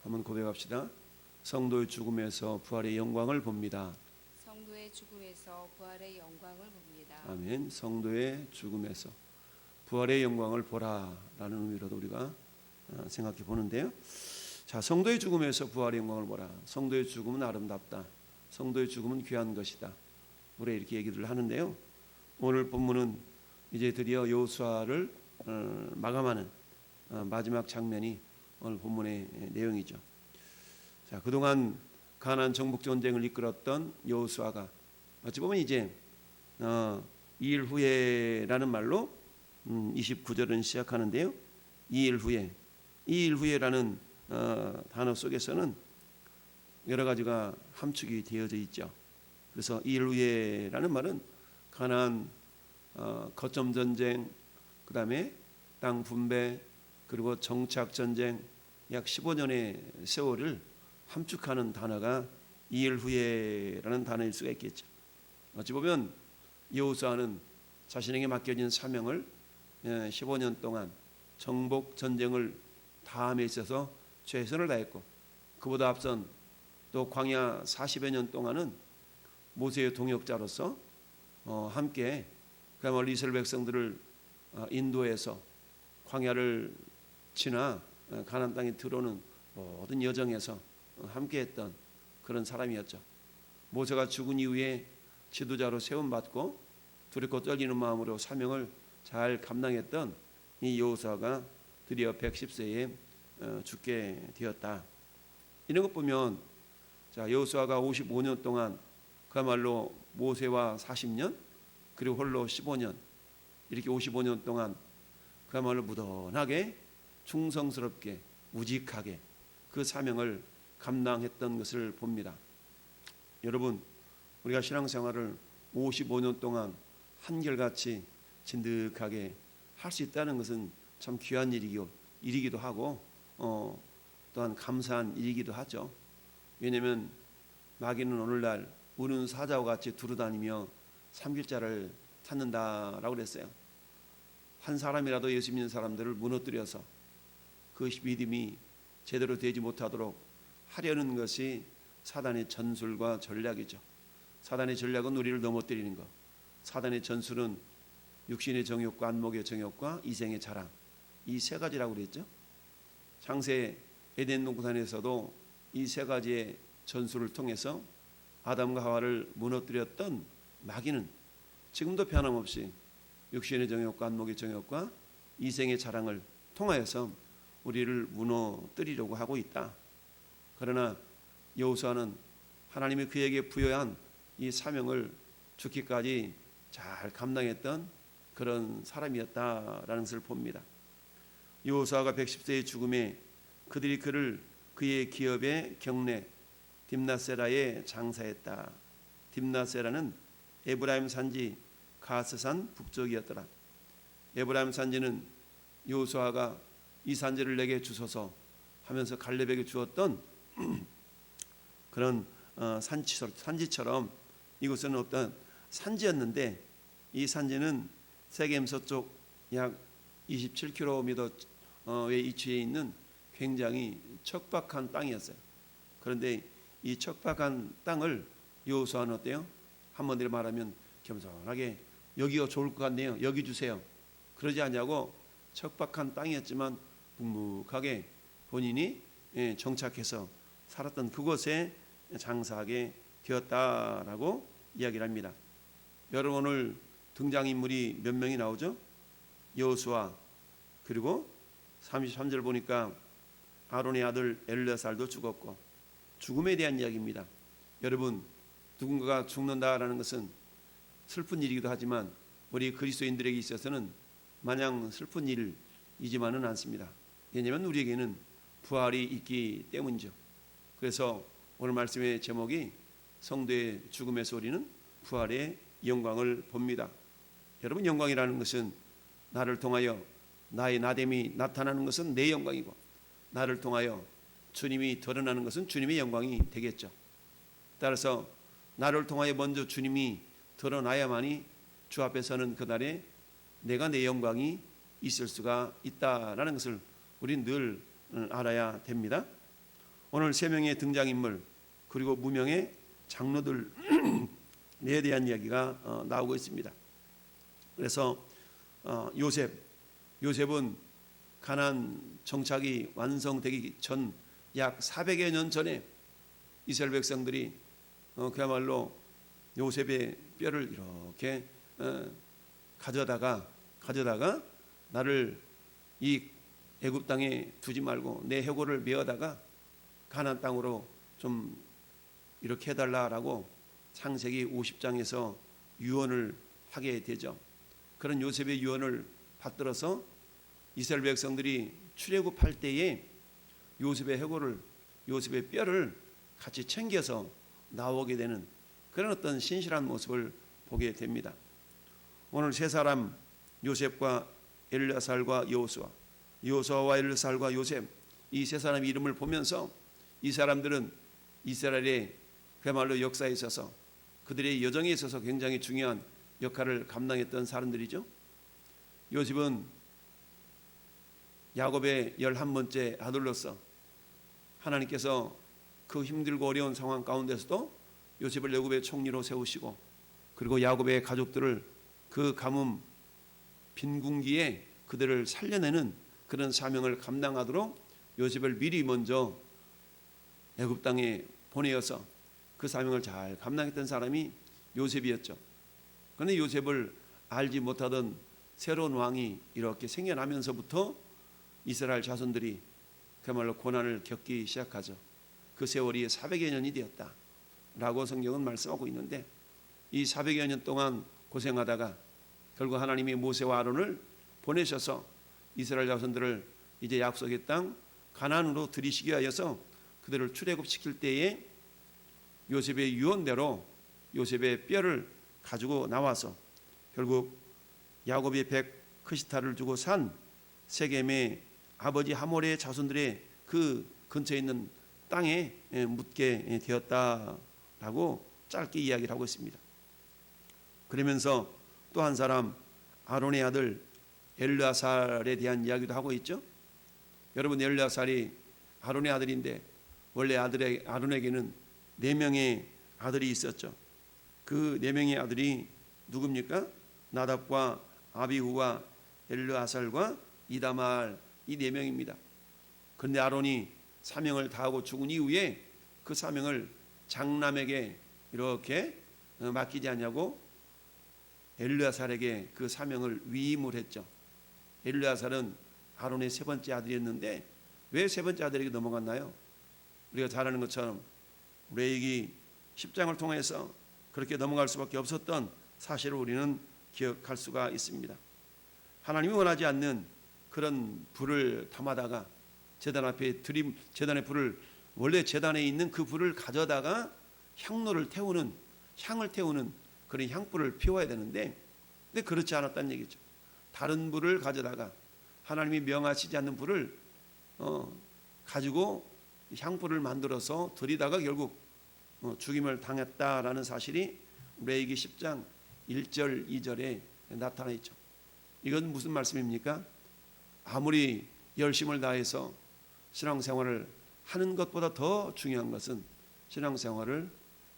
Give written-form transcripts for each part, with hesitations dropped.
한번 고백합시다. 성도의 죽음에서 부활의 영광을 봅니다. 성도의 죽음에서 부활의 영광을 봅니다. 아멘. 성도의 죽음에서 부활의 영광을 보라라는 의미로도 우리가 생각해 보는데요. 자, 성도의 죽음에서 부활의 영광을 보라. 성도의 죽음은 아름답다. 성도의 죽음은 귀한 것이다. 우리 이렇게 얘기를 하는데요. 오늘 본문은 이제 드디어 여호수아를 마감하는 마지막 장면이 오늘 본문의 내용이죠. 자, 그동안 가나안 정복 전쟁을 이끌었던 여호수아가 어찌 보면 이제 2일 후에라는 말로 29절은 시작하는데요. 2일 후에라는 단어 속에서는 여러 가지가 함축이 되어져 있죠. 그래서 2일 후에라는 말은 가나안 거점 전쟁, 그 다음에 땅 분배, 그리고 정착 전쟁 약 15년의 세월을 함축하는 단어가 2일 후에라는 단어일 수가 있겠죠. 어찌 보면 여호수아는 자신에게 맡겨진 사명을 15년 동안 정복 전쟁을 다함에 있어서 최선을 다했고, 그보다 앞선 또 광야 40여 년 동안은 모세의 동역자로서 함께 그야말로 이스라엘 백성들을 인도해서 광야를 지나 가나안 땅에 들어오는 모든 여정에서 함께했던 그런 사람이었죠. 모세가 죽은 이후에 지도자로 세움받고 두렵고 떨리는 마음으로 사명을 잘 감당했던 이 여호수아가 드디어 110세에 죽게 되었다. 이런 것 보면, 자, 여호수아가 55년 동안 그야말로 모세와 40년 그리고 홀로 15년, 이렇게 55년 동안 그야말로 무던하게 충성스럽게 우직하게 그 사명을 감당했던 것을 봅니다. 여러분, 우리가 신앙생활을 55년 동안 한결같이 진득하게 할 수 있다는 것은 참 귀한 일이기도 하고 또한 감사한 일이기도 하죠. 왜냐하면 마귀는 오늘날 우는 사자와 같이 두루다니며 삼킬자를 찾는다라고 그랬어요. 한 사람이라도 예수 믿는 사람들을 무너뜨려서 그 믿음이 제대로 되지 못하도록 하려는 것이 사단의 전술과 전략이죠. 사단의 전략은 우리를 넘어뜨리는 것. 사단의 전술은 육신의 정욕과 안목의 정욕과 이생의 자랑, 이 세 가지라고 그랬죠. 창세 에덴 동산에서도 이 세 가지의 전술을 통해서 아담과 하와를 무너뜨렸던 마귀는 지금도 변함없이 육신의 정욕과 안목의 정욕과 이생의 자랑을 통하여서 우리를 무너뜨리려고 하고 있다. 그러나 여호수아는 하나님이 그에게 부여한 이 사명을 죽기까지 잘 감당했던 그런 사람이었다라는 것을 봅니다. 여호수아가 110세의 죽음에 그들이 그의 기업의 경내 딥나세라에 장사했다. 딥나세라는 에브라임 산지 가스산 북쪽이었더라. 에브라임 산지는 여호수아가 이 산지를 내게 주소서 하면서 갈렙에게 주었던 그런 산지처럼 이곳은 어떤 산지였는데, 이 산지는 세겜 서쪽 약 27km에 위치해 있는 굉장히 척박한 땅이었어요. 그런데 이 척박한 땅을 여호수아는 어때요? 한마디로 말하면 겸손하게 여기가 좋을 것 같네요, 여기 주세요, 그러지 않냐고 척박한 땅이었지만 묵묵하게 본인이 정착해서 살았던 그곳에 장사하게 되었다라고 이야기를 합니다. 여러분, 오늘 등장인물이 몇 명이 나오죠? 여호수아, 그리고 33절 보니까 아론의 아들 엘르야살도 죽었고, 죽음에 대한 이야기입니다. 여러분, 누군가가 죽는다라는 것은 슬픈 일이기도 하지만 우리 그리스도인들에게 있어서는 마냥 슬픈 일이지만은 않습니다. 왜냐하면 우리에게는 부활이 있기 때문이죠. 그래서 오늘 말씀의 제목이 성도의 죽음에서 우리는 부활의 영광을 봅니다. 여러분, 영광이라는 것은 나를 통하여 나의 나됨이 나타나는 것은 내 영광이고, 나를 통하여 주님이 드러나는 것은 주님의 영광이 되겠죠. 따라서 나를 통하여 먼저 주님이 드러나야만이 주 앞에서는 그날에 내가 내 영광이 있을 수가 있다라는 것을 우리는 늘 알아야 됩니다. 오늘 세 명의 등장인물 그리고 무명의 장로들에 대한 이야기가 나오고 있습니다. 그래서 요셉은 가나안 정착이 완성되기 전 약 400여 년 전에 이스라엘 백성들이 그야말로 요셉의 뼈를 이렇게 가져다가 나를 이 애굽 땅에 두지 말고 내 해골을 메어다가 가나안 땅으로 좀 이렇게 해달라라고 창세기 50장에서 유언을 하게 되죠. 그런 요셉의 유언을 받들어서 이스라엘 백성들이 출애굽할 때에 요셉의 해골을, 요셉의 뼈를 같이 챙겨서 나오게 되는 그런 어떤 신실한 모습을 보게 됩니다. 오늘 세 사람, 요셉과 엘르아살과 여호수아와 엘르아살과 요셉, 이 세 사람의 이름을 보면서 이 사람들은 이스라엘의 그야말로 역사에 있어서 그들의 여정에 있어서 굉장히 중요한 역할을 감당했던 사람들이죠. 요셉은 야곱의 11번째 아들로서 하나님께서 그 힘들고 어려운 상황 가운데서도 요셉을 애굽의 총리로 세우시고 그리고 야곱의 가족들을 그 가뭄 빈궁기에 그들을 살려내는 그런 사명을 감당하도록 요셉을 미리 먼저 애굽 땅에 보내어서 그 사명을 잘 감당했던 사람이 요셉이었죠. 그런데 요셉을 알지 못하던 새로운 왕이 이렇게 생겨나면서부터 이스라엘 자손들이 그야말로 고난을 겪기 시작하죠. 그 세월이 400여 년이 되었다라고 성경은 말씀하고 있는데 이 400여 년 동안 고생하다가 결국 하나님이 모세와 아론을 보내셔서 이스라엘 자손들을 이제 약속의 땅 가나안으로 들이시기 위하여서 그들을 출애굽시킬 때에 요셉의 유언대로 요셉의 뼈를 가지고 나와서 결국 야곱이 크시타를 주고 산 세겜의 아버지 하몰의 자손들의 그 근처에 있는 땅에 묻게 되었다라고 짧게 이야기를 하고 있습니다. 그러면서 또 한 사람 아론의 아들 엘르아살에 대한 이야기도 하고 있죠. 여러분, 엘르아살이 아론의 아들인데 원래 아론에게는 4명의 아들이 있었죠. 그 4명의 아들이 누굽니까? 나답과 아비후와 엘르아살과 이다말, 이 4명입니다. 그런데 아론이 사명을 다하고 죽은 이후에 그 사명을 장남에게 이렇게 맡기지 않냐고 엘르아살에게 그 사명을 위임을 했죠. 엘르아살은 아론의 3번째 아들이었는데 왜 3번째 아들에게 넘어갔나요? 우리가 잘 아는 것처럼 레위기 10장을 통해서 그렇게 넘어갈 수밖에 없었던 사실을 우리는 기억할 수가 있습니다. 하나님이 원하지 않는 그런 불을 담아다가 제단 앞에 제단의 불을, 원래 제단에 있는 그 불을 가져다가 향을 태우는 그런 향불을 피워야 되는데, 근데 그렇지 않았다는 얘기죠. 다른 불을 가져다가 하나님이 명하시지 않는 불을 가지고 향불을 만들어서 들이다가 결국 죽임을 당했다라는 사실이 레위기 10장 1절 2절에 나타나 있죠. 이건 무슨 말씀입니까? 아무리 열심을 다해서 신앙생활을 하는 것보다 더 중요한 것은 신앙생활을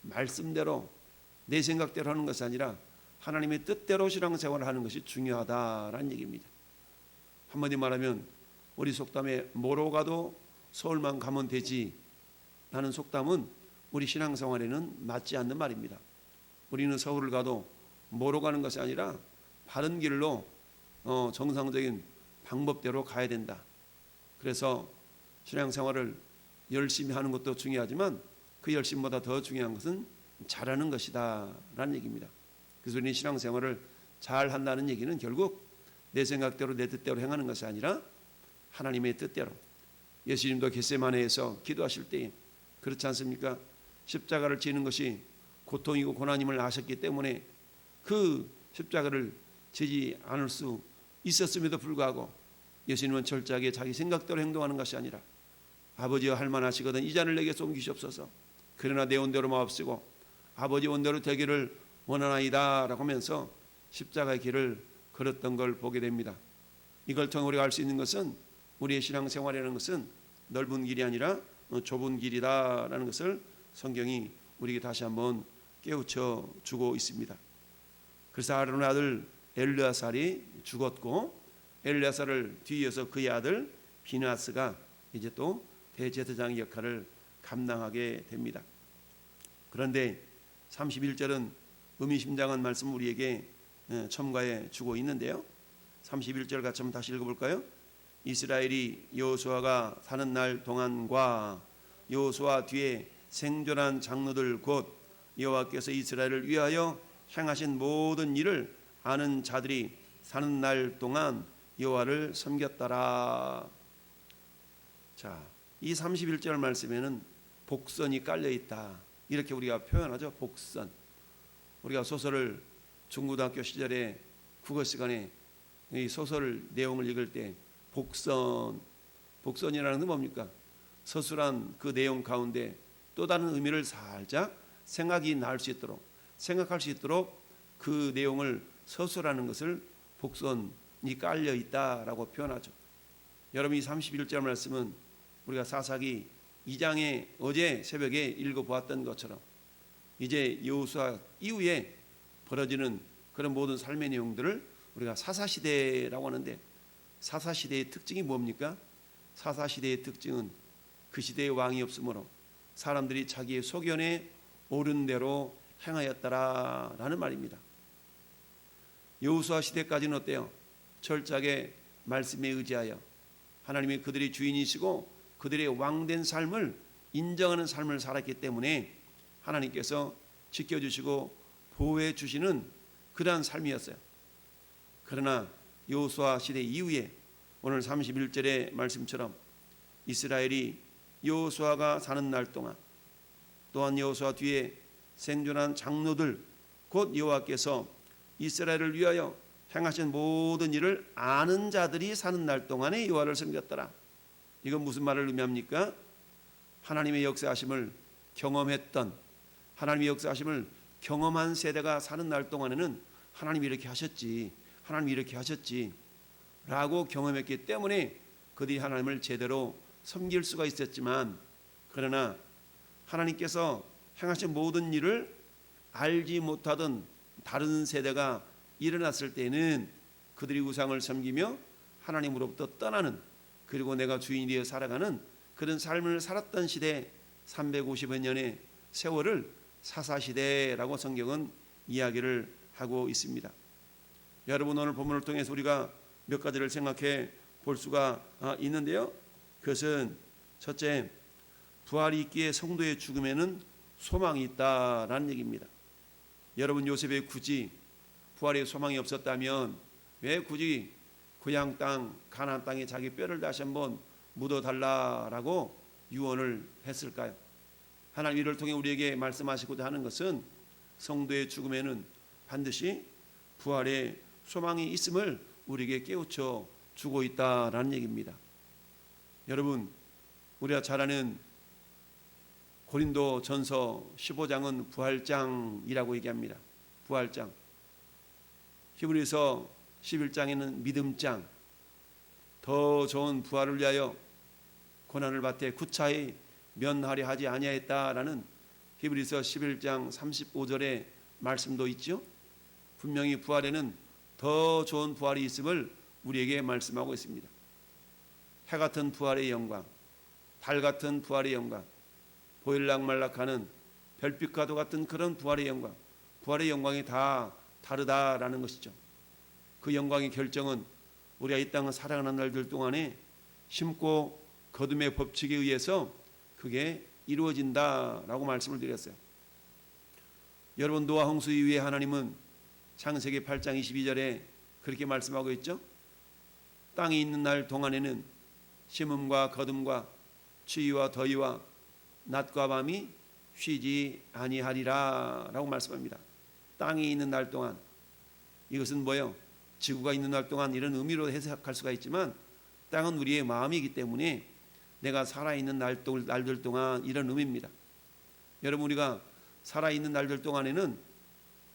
말씀대로 내 생각대로 하는 것이 아니라 하나님의 뜻대로 신앙생활을 하는 것이 중요하다라는 얘기입니다. 한마디 말하면 우리 속담에 뭐로 가도 서울만 가면 되지 라는 속담은 우리 신앙생활에는 맞지 않는 말입니다. 우리는 서울을 가도 뭐로 가는 것이 아니라 바른 길로 정상적인 방법대로 가야 된다. 그래서 신앙생활을 열심히 하는 것도 중요하지만 그 열심보다 더 중요한 것은 잘하는 것이다 라는 얘기입니다. 그래서 우리는 신앙생활을 잘 한다는 얘기는 결국 내 생각대로 내 뜻대로 행하는 것이 아니라 하나님의 뜻대로. 예수님도 겟세마네에서 기도하실 때 그렇지 않습니까? 십자가를 지는 것이 고통이고 고난임을 아셨기 때문에 그 십자가를 지지 않을 수 있었음에도 불구하고 예수님은 철저하게 자기 생각대로 행동하는 것이 아니라 아버지여 할만하시거든 이 잔을 내게 옮기시옵소서. 그러나 내 원대로 마옵시고 아버지 원대로 되기를 원하나이다 라고 하면서 십자가의 길을 걸었던 걸 보게 됩니다. 이걸 통해 우리가 알 수 있는 것은 우리의 신앙생활이라는 것은 넓은 길이 아니라 좁은 길이다라는 것을 성경이 우리에게 다시 한번 깨우쳐 주고 있습니다. 그래서 아론의 아들 엘르아살이 죽었고 엘르아살을 뒤이어서 그의 아들 비느하스가 이제 또 대제사장 역할을 감당하게 됩니다. 그런데 31절은 의미심장한 말씀 우리에게 첨가해 주고 있는데요. 31절 같이 한번 다시 읽어볼까요? 이스라엘이 여호수아가 사는 날 동안과 여호수아 뒤에 생존한 장로들 곧 여호와께서 이스라엘을 위하여 행하신 모든 일을 아는 자들이 사는 날 동안 여호와를 섬겼더라. 자, 이 31절 말씀에는 복선이 깔려 있다. 이렇게 우리가 표현하죠. 복선. 우리가 소설을 중고등학교 시절에 국어 시간에 이 소설 내용을 읽을 때 복선이라는 건 뭡니까? 서술한 그 내용 가운데 또 다른 의미를 살짝 생각할 수 있도록 그 내용을 서술하는 것을 복선이 깔려 있다라고 표현하죠. 여러분 이 31절 말씀은 우리가 사사기 2장에 어제 새벽에 읽어보았던 것처럼 이제 여호수아 이후에 벌어지는 그런 모든 삶의 내용들을 우리가 사사시대라고 하는데 사사시대의 특징이 뭡니까? 사사시대의 특징은 그 시대에 왕이 없으므로 사람들이 자기의 소견에 옳은 대로 행하였다라는 말입니다. 여호수아 시대까지는 어때요? 철저하게 말씀에 의지하여 하나님이 그들이 주인이시고 그들의 왕된 삶을 인정하는 삶을 살았기 때문에 하나님께서 지켜주시고 보호해 주시는 그러한 삶이었어요. 그러나 여호수아 시대 이후에 오늘 31절의 말씀처럼 이스라엘이 여호수아가 사는 날 동안 또한 여호수아 뒤에 생존한 장로들 곧 여호와께서 이스라엘을 위하여 행하신 모든 일을 아는 자들이 사는 날 동안에 여호와를 섬겼더라. 이건 무슨 말을 의미합니까? 하나님의 역사하심을 경험했던 하나님의 역사하심을 경험한 세대가 사는 날 동안에는 하나님이 이렇게 하셨지 하나님이 이렇게 하셨지 라고 경험했기 때문에 그들이 하나님을 제대로 섬길 수가 있었지만 그러나 하나님께서 행하신 모든 일을 알지 못하던 다른 세대가 일어났을 때는 그들이 우상을 섬기며 하나님으로부터 떠나는 그리고 내가 주인이 되어 살아가는 그런 삶을 살았던 시대 350여 년의 세월을 사사시대라고 성경은 이야기를 하고 있습니다. 여러분 오늘 본문을 통해서 우리가 몇 가지를 생각해 볼 수가 있는데요. 그것은 첫째, 부활이 있기에 성도의 죽음에는 소망이 있다라는 얘기입니다. 여러분 요셉이 굳이 부활의 소망이 없었다면 왜 굳이 고향 땅 가나안 땅에 자기 뼈를 다시 한번 묻어달라라고 유언을 했을까요? 하나님 이를 통해 우리에게 말씀하시고자 하는 것은 성도의 죽음에는 반드시 부활의 소망이 있음을 우리에게 깨우쳐 주고 있다라는 얘기입니다. 여러분 우리가 잘 아는 고린도 전서 15장은 부활장이라고 얘기합니다. 부활장. 히브리서 11장에는 믿음장. 더 좋은 부활을 위하여 고난을 받되 구차히 면하려 하지 아니하였다라는 히브리서 11장 35절의 말씀도 있죠. 분명히 부활에는 더 좋은 부활이 있음을 우리에게 말씀하고 있습니다. 해 같은 부활의 영광, 달 같은 부활의 영광, 보일락말락하는 별빛과도 같은 그런 부활의 영광, 부활의 영광이 다 다르다라는 것이죠. 그 영광의 결정은 우리가 이 땅을 살아가는 날들 동안에 심고 거둠의 법칙에 의해서 그게 이루어진다라고 말씀을 드렸어요. 여러분 노아 홍수 이후에 하나님은 창세기 8장 22절에 그렇게 말씀하고 있죠. 땅이 있는 날 동안에는 심음과 거둠과 추위와 더위와 낮과 밤이 쉬지 아니하리라 라고 말씀합니다. 땅이 있는 날 동안, 이것은 뭐예요? 지구가 있는 날 동안 이런 의미로 해석할 수가 있지만 땅은 우리의 마음이기 때문에 내가 살아있는 날들 동안 이런 의미입니다. 여러분 우리가 살아있는 날들 동안에는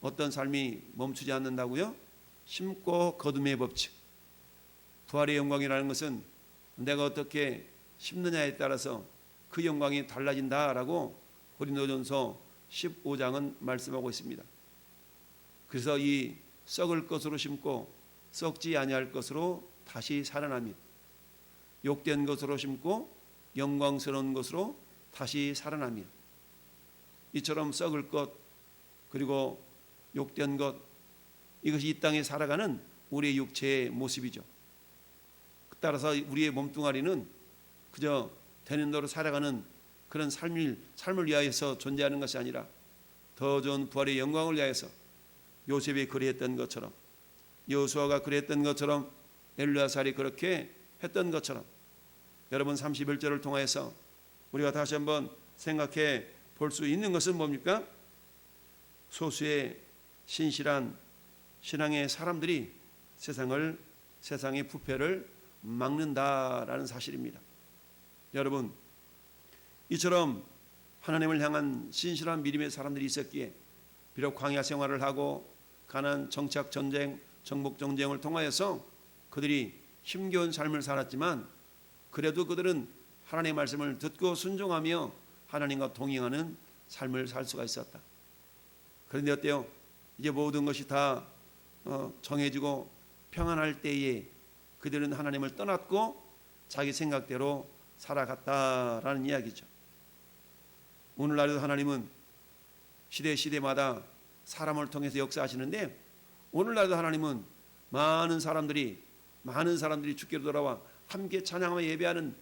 어떤 삶이 멈추지 않는다고요? 심고 거둠의 법칙. 부활의 영광이라는 것은 내가 어떻게 심느냐에 따라서 그 영광이 달라진다라고 고린도전서 15장은 말씀하고 있습니다. 그래서 이 썩을 것으로 심고 썩지 아니할 것으로 다시 살아납니다. 욕된 것으로 심고 영광스러운 것으로 다시 살아납니다. 이처럼 썩을 것 그리고 욕된 것, 이것이 이 땅에 살아가는 우리의 육체의 모습이죠. 따라서 우리의 몸뚱아리는 그저 되는 대로 살아가는 그런 삶을 위하여서 존재하는 것이 아니라 더 좋은 부활의 영광을 위하여서 요셉이 그리했던 것처럼, 여호수아가 그리했던 것처럼, 엘르야살이 그렇게 했던 것처럼, 여러분 31절을 통해서 우리가 다시 한번 생각해 볼 수 있는 것은 뭡니까? 소수의 신실한 신앙의 사람들이 세상의 부패를 막는다라는 사실입니다. 여러분, 이처럼 하나님을 향한 신실한 믿음의 사람들이 있었기에 비록 광야 생활을 하고 가난 정착 전쟁, 정복 전쟁을 통하여서 그들이 힘겨운 삶을 살았지만 그래도 그들은 하나님의 말씀을 듣고 순종하며 하나님과 동행하는 삶을 살 수가 있었다. 그런데 어때요? 이제 모든 것이 다 정해지고 평안할 때에 그들은 하나님을 떠났고 자기 생각대로 살아갔다라는 이야기죠. 오늘날에도 하나님은 시대마다 사람을 통해서 역사하시는데 오늘날도 하나님은 많은 사람들이 주께로 돌아와 함께 찬양하며 예배하는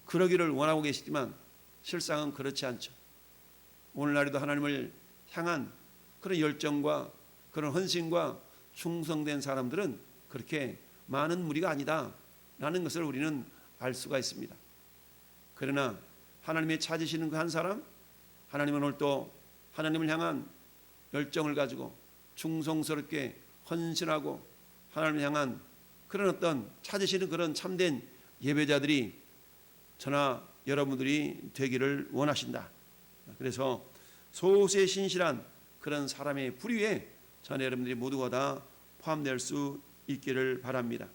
그러기를 원하고 계시지만 실상은 그렇지 않죠. 오늘날에도 하나님을 향한 그런 열정과 그런 헌신과 충성된 사람들은 그렇게 많은 무리가 아니다라는 것을 우리는 알 수가 있습니다. 그러나 하나님의 찾으시는 그 한 사람, 하나님은 오늘 또 하나님을 향한 열정을 가지고 충성스럽게 헌신하고 하나님을 향한 그런 어떤 찾으시는 그런 참된 예배자들이 저나 여러분들이 되기를 원하신다. 그래서 소수의 신실한 그런 사람의 부류에 저나 여러분들이 모두가 다 포함될 수 있기를 바랍니다.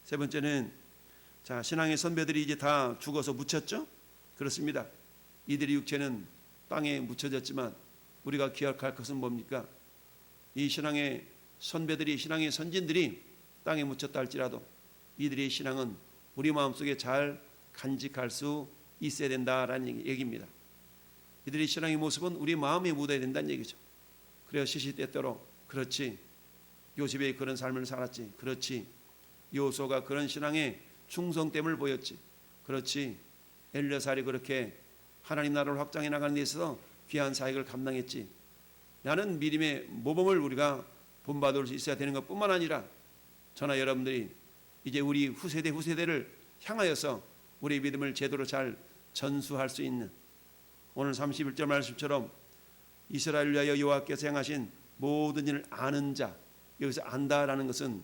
세 번째는 신앙의 선배들이 이제 다 죽어서 묻혔죠? 그렇습니다. 이들의 육체는 땅에 묻혀졌지만 우리가 기억할 것은 뭡니까? 이 신앙의 선배들이, 신앙의 선진들이 땅에 묻혔다 할지라도 이들의 신앙은 우리 마음속에 잘 간직할 수 있어야 된다라는 얘기입니다. 이들의 신앙의 모습은 우리 마음에 묻어야 된다는 얘기죠. 그래야 시시때때로 그렇지, 요셉이 그런 삶을 살았지, 그렇지, 여호수아가 그런 신앙의 충성됨을 보였지, 그렇지, 엘르야살이 그렇게 하나님 나라를 확장해 나가는 데 있어서 귀한 사역을 감당했지, 라는 믿음의 모범을 우리가 본받을 수 있어야 되는 것뿐만 아니라 저나 여러분들이 이제 우리 후세대를 향하여서 우리의 믿음을 제대로 잘 전수할 수 있는, 오늘 31절 말씀처럼 이스라엘을 위하여 여호와께서 행하신 모든 일을 아는 자, 여기서 안다라는 것은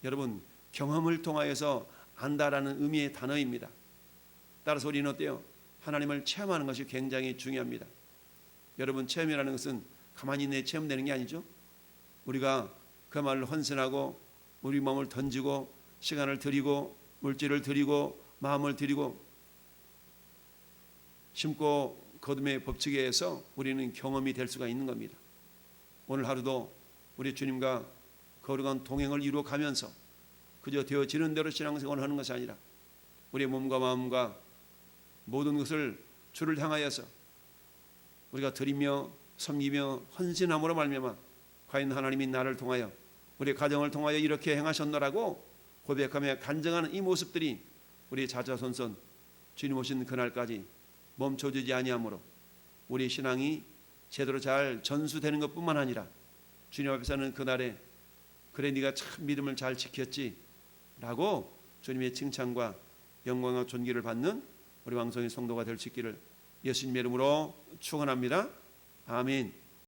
여러분 경험을 통하여서 안다라는 의미의 단어입니다. 따라서 우리는 어때요? 하나님을 체험하는 것이 굉장히 중요합니다. 여러분, 체험이라는 것은 가만히 내 체험되는 게 아니죠. 우리가 그 말을 헌신하고 우리 마음을 던지고 시간을 드리고 물질을 드리고 마음을 드리고 심고 거둠의 법칙에 의해서 우리는 경험이 될 수가 있는 겁니다. 오늘 하루도 우리 주님과 거룩한 동행을 이루어가면서 그저 되어지는 대로 신앙생활을 하는 것이 아니라 우리의 몸과 마음과 모든 것을 주를 향하여서 우리가 드리며 섬기며 헌신함으로 말미암아 과연 하나님이 나를 통하여 우리 가정을 통하여 이렇게 행하셨노라고 고백하며 간증하는 이 모습들이 우리 자자손손 주님 오신 그날까지 멈춰지지 아니하므로 우리 신앙이 제대로 잘 전수되는 것뿐만 아니라 주님 앞에서는 그날에 그래 네가 참 믿음을 잘 지켰지 라고 주님의 칭찬과 영광과 존귀를 받는 우리 왕성의 성도가 될 수 있기를 예수님의 이름으로 축원합니다. 아멘.